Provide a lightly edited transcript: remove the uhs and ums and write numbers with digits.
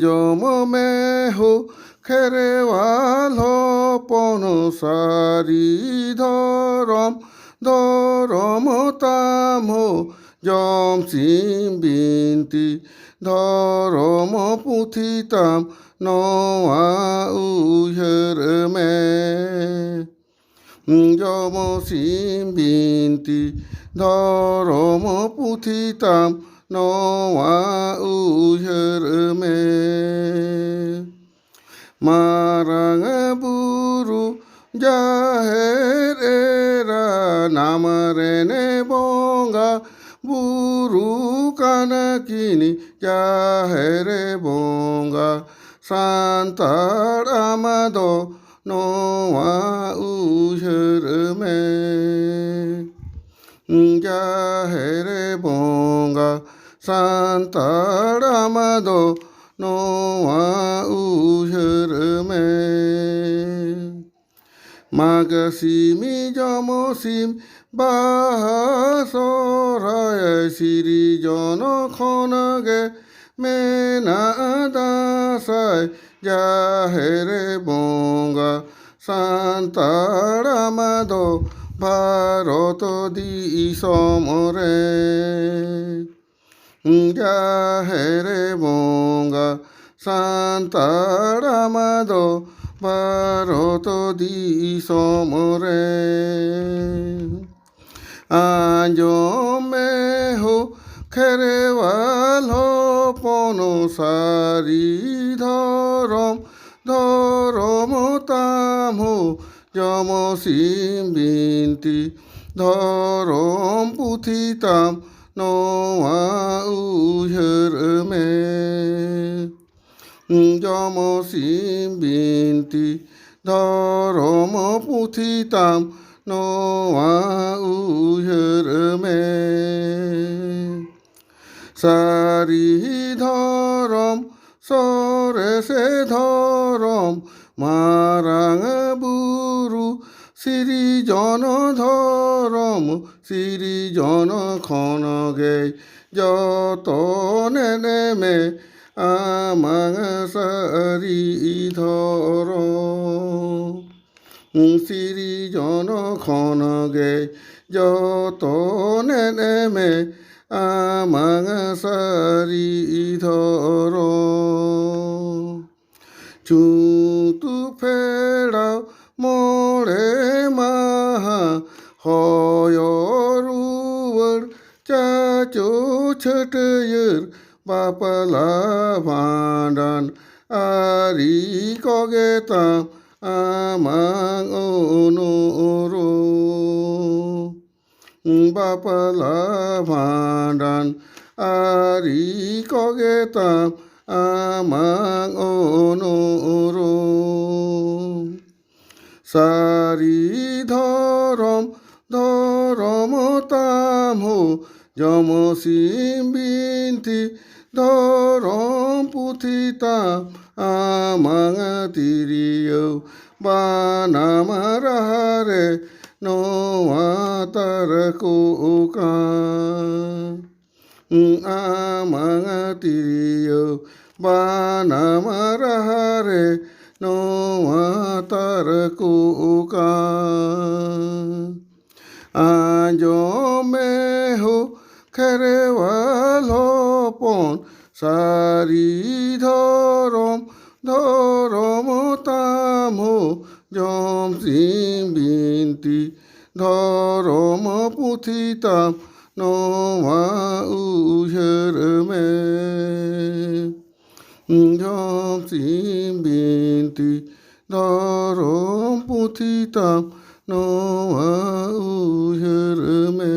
জমমেহো খেরেওয়াল পনসারি ধরম ধরম তাম জম সিম বিনতি ধরম পুথিতাম নোয়া উহের মে যম সিম বিনতি ধরম পুথিতাম নোয়া উহের মে marang buru jaher era namarene bonga buru kanakini jahere bonga santar amado noa uherme jahere bonga santar amado noa uherme magasimi jamosim bahasoraya siri jono khonage mena dasai jahere bonga santaramado bharat disomre jahere bonga santaramado bharat disomre আঞ্জমেহো খেরেওয়াল পনসারি ধরম ধরম তাম যম সিম বিনতি ধরম পুথিতাম নোয়া উহের মে যম সিম বিনতি ধরম পুথিতাম নোয়া উহের মে সারি ধরম সরে সে ধরম Marang Bru সিরিজন ধরম সিরিজন খনগে যত নেমে among সারি ধর সিরিজন খনগে যত নেমে আমাং সারি ধর চুতু ফেড়াও মোড়ে মাহা হয়রুয়ার চাচো ছটয়ের বাপলা ভাঁডান আরি কগেতাম আমাং অনুরো বাপলা ভাঁডান আরি কগেতাম আমাং অনুরো সারি ধরম ধরম তাম যম সিম বিনতি ধরম পুথিতাম আমাং তিরিয় বানামারে নোয়া তার কোকা আমাং তিরিয় বানামারে নোয়া তার কোকা আঞ্জমেহো খেরেওয়াল পন সারি ধরম ধরম তাম যম সিম বিনতি ধরম পুথিতাম নোয়া উহের মে যম সিম বিনতি ধরম পুথিতাম নোয়া উহের মে